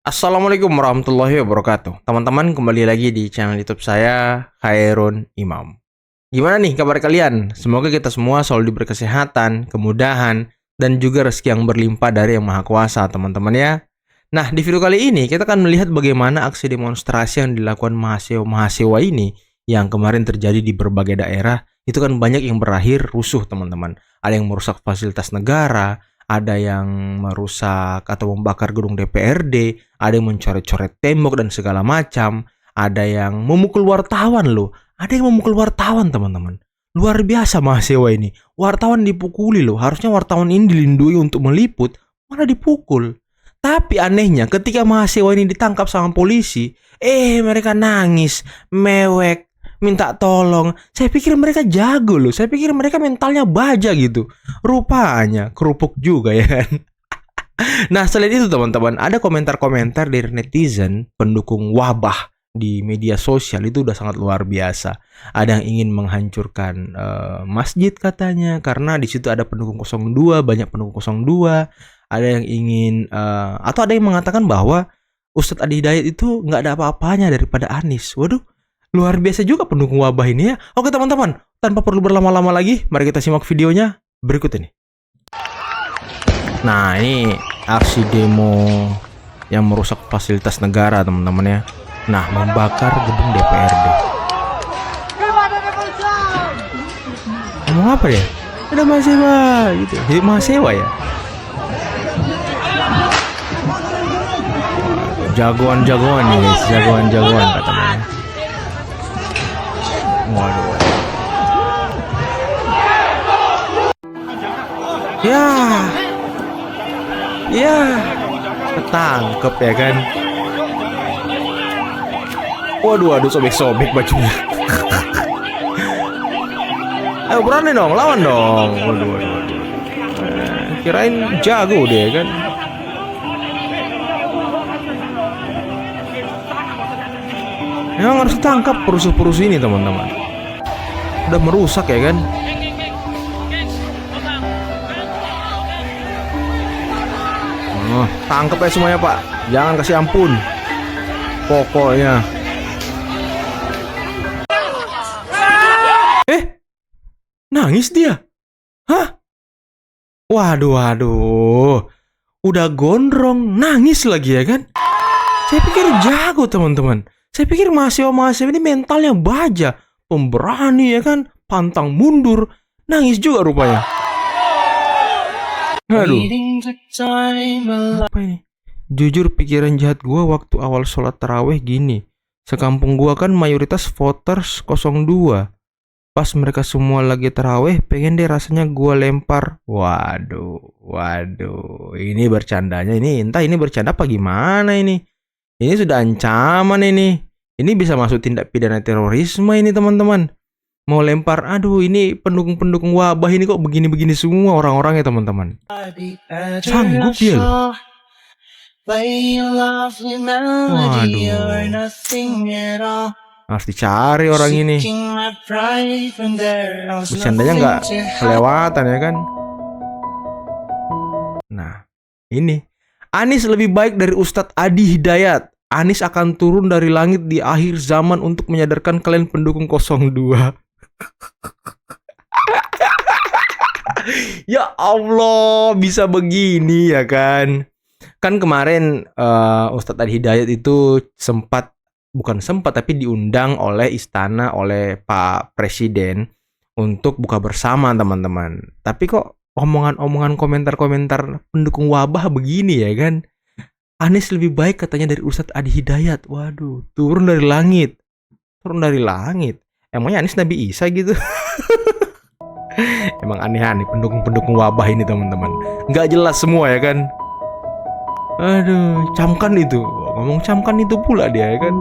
Assalamualaikum warahmatullahi wabarakatuh. Teman-teman, kembali lagi di channel YouTube saya, Khairun Imam. Gimana nih kabar kalian? Semoga kita semua selalu diberi kesehatan, kemudahan, dan juga rezeki yang berlimpah dari Yang Maha Kuasa, teman-teman ya. Nah, di video kali ini kita akan melihat bagaimana aksi demonstrasi yang dilakukan mahasiswa-mahasiswa ini yang kemarin terjadi di berbagai daerah. Itu kan banyak yang berakhir rusuh, teman-teman. Ada yang merusak fasilitas negara, ada yang merusak atau membakar gedung DPRD, ada yang mencoret-coret tembok dan segala macam, ada yang memukul wartawan loh, ada yang memukul wartawan teman-teman. Luar biasa mahasiswa ini, wartawan dipukuli loh, harusnya wartawan ini dilindungi untuk meliput, malah dipukul. Tapi anehnya ketika mahasiswa ini ditangkap sama polisi, mereka nangis, mewek, minta tolong. Saya pikir mereka jago loh. Saya pikir mereka mentalnya baja gitu. Rupanya kerupuk juga ya kan. Nah, selain itu teman-teman, ada komentar-komentar dari netizen pendukung wabah di media sosial itu udah sangat luar biasa. Ada yang ingin menghancurkan masjid katanya karena di situ ada pendukung 02, banyak pendukung 02. Ada yang ingin atau ada yang mengatakan bahwa Ustadz Adi Hidayat itu nggak ada apa-apanya daripada Anies. Waduh, luar biasa juga pendukung wabah ini ya. Oke teman-teman, tanpa perlu berlama-lama lagi, mari kita simak videonya berikut ini. Nah, ini aksi demo yang merusak fasilitas negara teman-teman ya. Nah, membakar gedung DPRD. Ngomong apa ya? Ada mahasiswa gitu. Jadi mahasiswa ya. Jagoan-jagoan nih guys, jagoan-jagoan katanya. Waduh. Ya, ketangkep ya kan. Waduh, sobek-sobek bajunya. Ayo berani dong, lawan dong. Waduh. Kirain jago deh kan. Memang harus ditangkap perusuh-perusuh ini teman-teman. Udah merusak ya kan. Tangkap ya semuanya pak. Jangan kasih ampun. Pokoknya. Nangis dia. Hah? Waduh. Udah gondrong, nangis lagi ya kan. Saya pikir jago teman-teman. Saya pikir mahasiswa-mahasiswa ini mentalnya baja, pemberani ya kan, pantang mundur, nangis juga rupanya. Aduh. Apa ini? Jujur pikiran jahat gua waktu awal sholat taraweh gini. Sekampung gua kan mayoritas voters 02. Pas mereka semua lagi taraweh, pengen deh rasanya gua lempar. Waduh. Ini bercandanya ini, entah ini bercanda apa gimana ini. Ini sudah ancaman ini. Ini bisa masuk tindak pidana terorisme ini teman-teman. Mau lempar, aduh ini pendukung-pendukung wabah ini kok begini-begini semua orang-orangnya teman-teman. Sanggup dia loh. Waduh. Harus dicari orang ini. Bercandanya nggak kelewatan ya kan. Nah, ini. Anies lebih baik dari Ustadz Adi Hidayat. Anies akan turun dari langit di akhir zaman untuk menyadarkan kalian pendukung 02. Ya Allah, bisa begini ya kan. Kan kemarin Ustadz Adi Hidayat itu bukan sempat tapi diundang oleh istana oleh Pak Presiden untuk buka bersama teman-teman. Tapi kok omongan-omongan komentar-komentar pendukung wabah begini ya kan. Anies lebih baik katanya dari Ustadz Adi Hidayat. Waduh, turun dari langit. Emangnya Anies Nabi Isa gitu? Emang aneh-aneh pendukung-pendukung wabah ini teman-teman. Nggak jelas semua ya kan. Aduh, camkan itu. Ngomong camkan itu pula dia ya kan.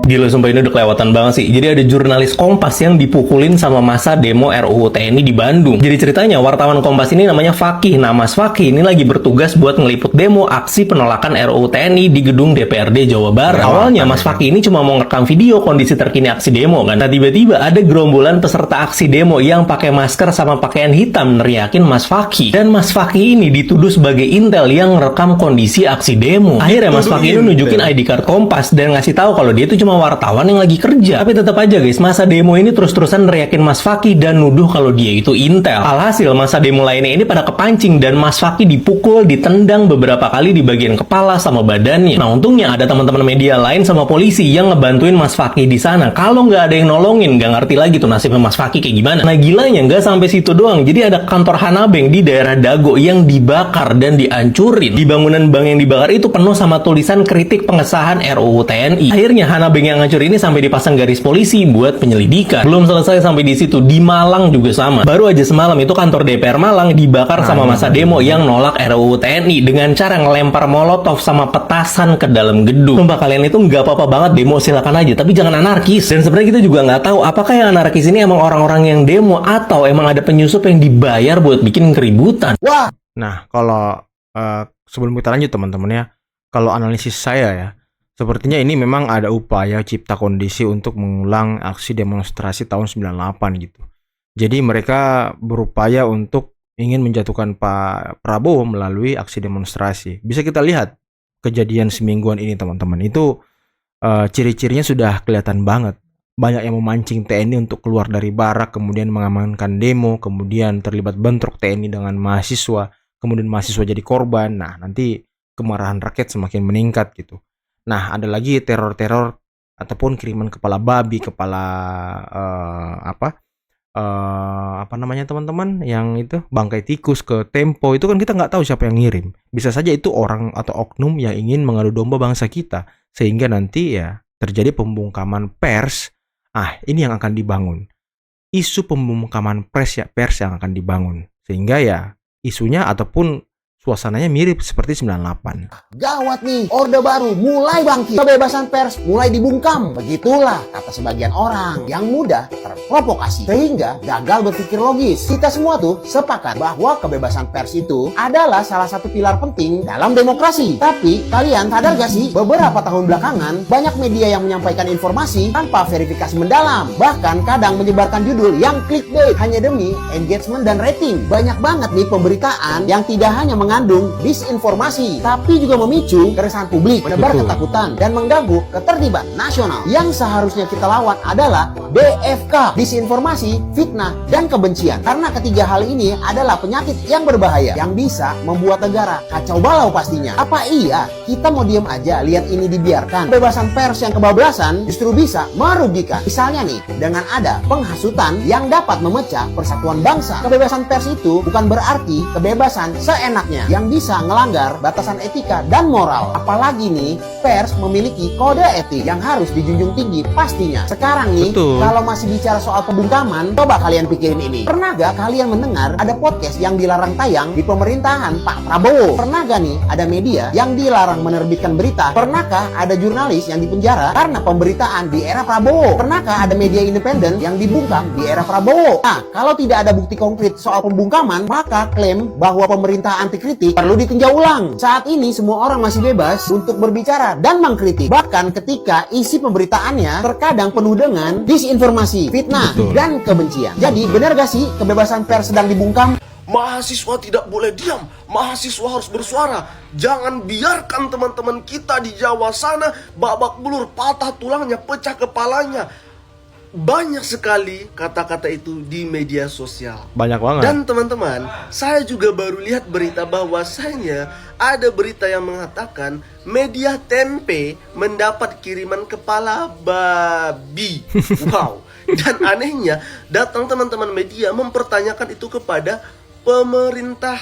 Gila, sumpah ini udah kelewatan banget sih. Jadi ada jurnalis Kompas yang dipukulin sama massa demo RUU TNI di Bandung. Jadi ceritanya wartawan Kompas ini namanya Fakih. Nah, Mas Fakih ini lagi bertugas buat ngeliput demo aksi penolakan RUU TNI di gedung DPRD Jawa Barat. Awalnya Mas Fakih ini cuma mau ngerekam video kondisi terkini aksi demo kan. Nah, tiba-tiba ada gerombolan peserta aksi demo yang pakai masker sama pakaian hitam neriakin Mas Fakih. Dan Mas Fakih ini dituduh sebagai intel yang ngerekam kondisi aksi demo. Akhirnya Mas Fakih ini nunjukin ID card Kompas dan ngasih tahu kalau dia itu cuma wartawan yang lagi kerja. Tapi tetap aja guys, masa demo ini terus-terusan neriakin Mas Fakih dan nuduh kalau dia itu intel. Alhasil masa demo lainnya ini pada kepancing dan Mas Fakih dipukul, ditendang beberapa kali di bagian kepala sama badannya. Nah, untungnya ada teman-teman media lain sama polisi yang ngebantuin Mas Fakih di sana. Kalau nggak ada yang nolongin, nggak ngerti lagi tuh nasibnya Mas Fakih kayak gimana. Nah, gilanya nggak sampai situ doang. Jadi ada kantor Hanabeng di daerah Dago yang dibakar dan dihancurin. Di bangunan bank yang dibakar itu penuh sama tulisan kritik pengesahan RUU TNI. Akhirnya Hanabeng yang hancur ini sampai dipasang garis polisi buat penyelidikan. Belum selesai sampai di situ, di Malang juga sama. Baru aja semalam itu kantor DPR Malang dibakar sama massa demo yang nolak RUU TNI dengan cara ngelempar molotov sama petasan ke dalam gedung. Sumpah kalian itu nggak apa-apa banget demo, silakan aja, tapi jangan anarkis. Dan sebenarnya kita juga nggak tahu apakah yang anarkis ini emang orang-orang yang demo atau emang ada penyusup yang dibayar buat bikin keributan. Wah. Nah, kalau sebelum kita lanjut teman-teman ya, kalau analisis saya ya, sepertinya ini memang ada upaya cipta kondisi untuk mengulang aksi demonstrasi tahun 98 gitu. Jadi mereka berupaya untuk ingin menjatuhkan Pak Prabowo melalui aksi demonstrasi. Bisa kita lihat kejadian semingguan ini teman-teman. Itu ciri-cirinya sudah kelihatan banget. Banyak yang memancing TNI untuk keluar dari barak, kemudian mengamankan demo, kemudian terlibat bentrok TNI dengan mahasiswa, kemudian mahasiswa jadi korban. Nah, nanti kemarahan rakyat semakin meningkat gitu. Nah, ada lagi teror-teror ataupun kiriman kepala babi, kepala apa namanya teman-teman, yang itu bangkai tikus ke Tempo, itu kan kita nggak tahu siapa yang ngirim. Bisa saja itu orang atau oknum yang ingin mengadu domba bangsa kita, sehingga nanti ya terjadi pembungkaman pers. Ini yang akan dibangun. Isu pembungkaman pers yang akan dibangun, sehingga ya isunya ataupun suasananya mirip seperti 98. Gawat nih, Orde Baru mulai bangkit. Kebebasan pers mulai dibungkam. Begitulah kata sebagian orang yang mudah terprovokasi sehingga gagal berpikir logis. Kita semua tuh sepakat bahwa kebebasan pers itu adalah salah satu pilar penting dalam demokrasi. Tapi kalian sadar gak sih, beberapa tahun belakangan banyak media yang menyampaikan informasi tanpa verifikasi mendalam. Bahkan kadang menyebarkan judul yang clickbait hanya demi engagement dan rating. Banyak banget nih pemberitaan yang tidak hanya mengandung disinformasi, tapi juga memicu keresahan publik, menebar ketakutan, dan mengganggu ketertiban nasional. Yang seharusnya kita lawan adalah DFK, disinformasi, fitnah, dan kebencian. Karena ketiga hal ini adalah penyakit yang berbahaya, yang bisa membuat negara kacau balau pastinya. Apa iya kita mau diem aja lihat ini dibiarkan? Kebebasan pers yang kebablasan justru bisa merugikan. Misalnya nih, dengan ada penghasutan yang dapat memecah persatuan bangsa. Kebebasan pers itu bukan berarti kebebasan seenaknya yang bisa ngelanggar batasan etika dan moral. Apalagi nih, pers memiliki kode etik yang harus dijunjung tinggi pastinya. Sekarang nih, kalau masih bicara soal pembungkaman, coba kalian pikirin ini. Pernah gak kalian mendengar ada podcast yang dilarang tayang di pemerintahan Pak Prabowo? Pernah gak nih ada media yang dilarang menerbitkan berita? Pernahkah ada jurnalis yang dipenjara karena pemberitaan di era Prabowo? Pernahkah ada media independen yang dibungkam di era Prabowo? Nah, kalau tidak ada bukti konkret soal pembungkaman, maka klaim bahwa pemerintah anti kritik perlu ditinjau ulang. Saat ini semua orang masih bebas untuk berbicara dan mengkritik, bahkan ketika isi pemberitaannya terkadang penuh dengan disinformasi, fitnah, dan kebencian. Jadi benar gak sih kebebasan pers sedang dibungkam? Mahasiswa tidak boleh diam, mahasiswa harus bersuara. Jangan biarkan teman-teman kita di Jawa sana babak belur, patah tulangnya, pecah kepalanya. Banyak sekali kata-kata itu di media sosial. Banyak banget. Dan teman-teman, saya juga baru lihat berita bahwasanya ada berita yang mengatakan media tempe mendapat kiriman kepala babi. Wow. Dan anehnya, datang teman-teman media mempertanyakan itu kepada pemerintah.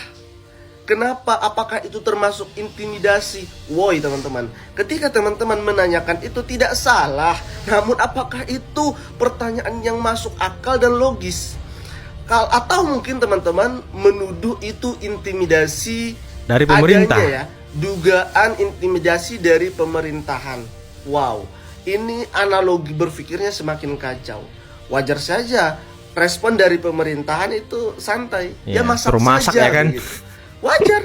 Kenapa? Apakah itu termasuk intimidasi? Woi teman-teman, ketika teman-teman menanyakan itu tidak salah. Namun apakah itu pertanyaan yang masuk akal dan logis? Atau mungkin teman-teman menuduh itu intimidasi dari pemerintah ya, dugaan intimidasi dari pemerintahan. Wow. ini analogi berpikirnya semakin kacau. Wajar saja respon dari pemerintahan itu santai. Ya, Ya masak suruh masak saja ya kan? begitu. Wajar.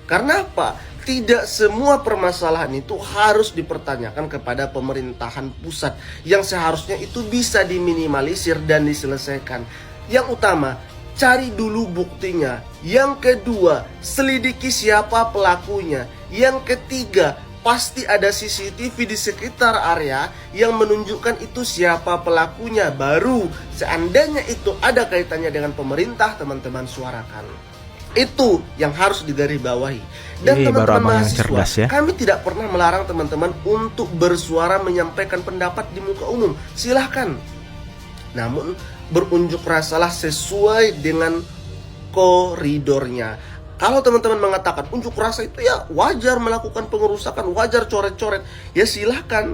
Karena apa? Tidak semua permasalahan itu harus dipertanyakan kepada pemerintahan pusat yang seharusnya itu bisa diminimalisir dan diselesaikan. Yang utama, cari dulu buktinya. Yang kedua, selidiki siapa pelakunya. Yang ketiga, pasti ada CCTV di sekitar area yang menunjukkan itu siapa pelakunya. Baru seandainya itu ada kaitannya dengan pemerintah, teman-teman suarakan. Itu yang harus digarisbawahi. Dan Baru teman-teman abang yang mahasiswa, cerdas ya. kami tidak pernah melarang teman-teman untuk bersuara menyampaikan pendapat di muka umum. Silahkan. Namun berunjuk rasalah sesuai dengan koridornya. Kalau teman-teman mengatakan unjuk rasa itu ya wajar melakukan pengerusakan, wajar coret-coret, ya silahkan.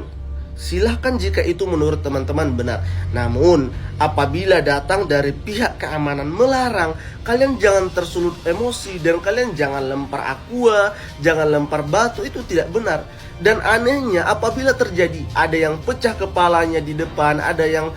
Silahkan jika itu menurut teman-teman benar. Namun apabila datang dari pihak keamanan melarang, kalian jangan tersulut emosi dan kalian jangan lempar aqua, jangan lempar batu, itu tidak benar. Dan anehnya apabila terjadi ada yang pecah kepalanya di depan, ada yang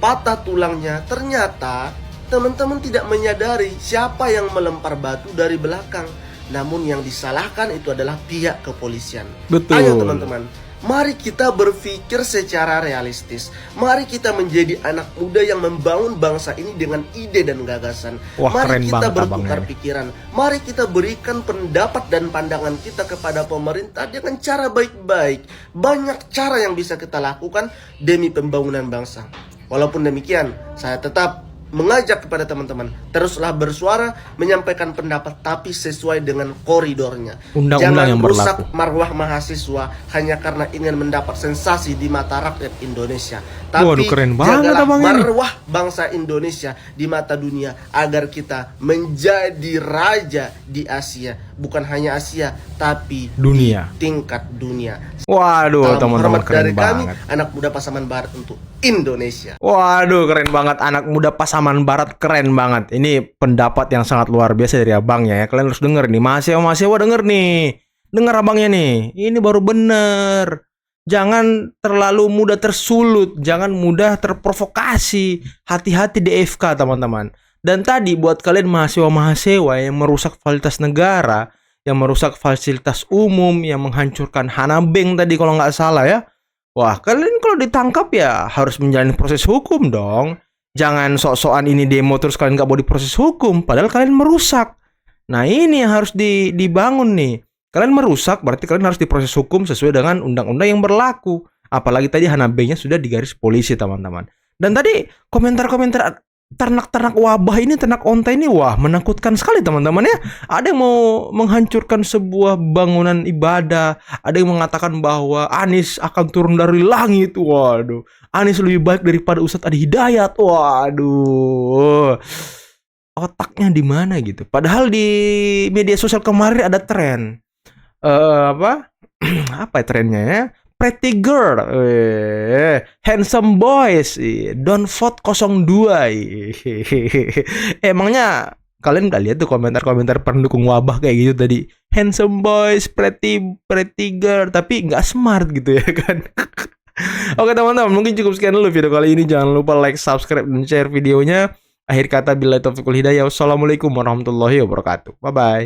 patah tulangnya, ternyata teman-teman tidak menyadari siapa yang melempar batu dari belakang. Namun yang disalahkan itu adalah pihak kepolisian. Betul. Ayo teman-teman, mari kita berpikir secara realistis. Mari kita menjadi anak muda yang membangun bangsa ini dengan ide dan gagasan. Wah, keren Mari kita banget bertukar abangnya nih. pikiran. Mari kita berikan pendapat dan pandangan kita kepada pemerintah dengan cara baik-baik. Banyak cara yang bisa kita lakukan demi pembangunan bangsa. Walaupun demikian, saya tetap mengajak kepada teman-teman, teruslah bersuara, menyampaikan pendapat, tapi sesuai dengan koridornya. Undang-undang yang Jangan rusak berlaku. marwah mahasiswa hanya karena ingin mendapat sensasi di mata rakyat Indonesia. Tapi Waduh, keren banget jagalah abang ini. marwah bangsa Indonesia di mata dunia agar kita menjadi raja di Asia. Bukan hanya Asia, tapi Dunia. di tingkat dunia. Waduh, Salam teman-teman hormat keren dari kami, banget. anak muda Pasaman Barat untuk Indonesia. Waduh, keren banget. Anak muda Pasaman Barat, keren banget. Ini pendapat yang sangat luar biasa dari abangnya ya. Kalian harus denger nih. Mahasiswa denger nih. Dengar abangnya nih. Ini baru bener. Jangan terlalu mudah tersulut. Jangan mudah terprovokasi. Hati-hati DFK, teman-teman. Dan tadi buat kalian mahasiswa yang merusak fasilitas negara, yang merusak fasilitas umum, yang menghancurkan Hana Bank tadi kalau nggak salah ya. Wah, kalian kalau ditangkap ya harus menjalani proses hukum dong. Jangan sok-sokan ini demo terus kalian nggak mau diproses hukum, padahal kalian merusak. Nah, ini yang harus dibangun nih. Kalian merusak, berarti kalian harus diproses hukum sesuai dengan undang-undang yang berlaku. Apalagi tadi Hana Bank-nya sudah digaris polisi, teman-teman. Dan tadi komentar-komentar ternak-ternak wabah ini, ternak onta ini, wah menakutkan sekali teman-teman ya. Ada yang mau menghancurkan sebuah bangunan ibadah, ada yang mengatakan bahwa Anies akan turun dari langit. Waduh, Anies lebih baik daripada Ustadz Adi Hidayat. Waduh, otaknya di mana gitu. Padahal di media sosial kemarin ada tren apa apa ya trennya ya, pretty girl, handsome boys, don't vote 02. Emangnya kalian gak lihat tuh komentar-komentar pendukung wabah kayak gitu tadi, handsome boys, pretty girl, tapi nggak smart gitu ya kan. Oke teman-teman, mungkin cukup sekian dulu video kali ini. Jangan lupa like, subscribe, dan share videonya. Akhir kata, billahi taufiq wal hidayah. Wassalamualaikum warahmatullahi wabarakatuh. Bye bye.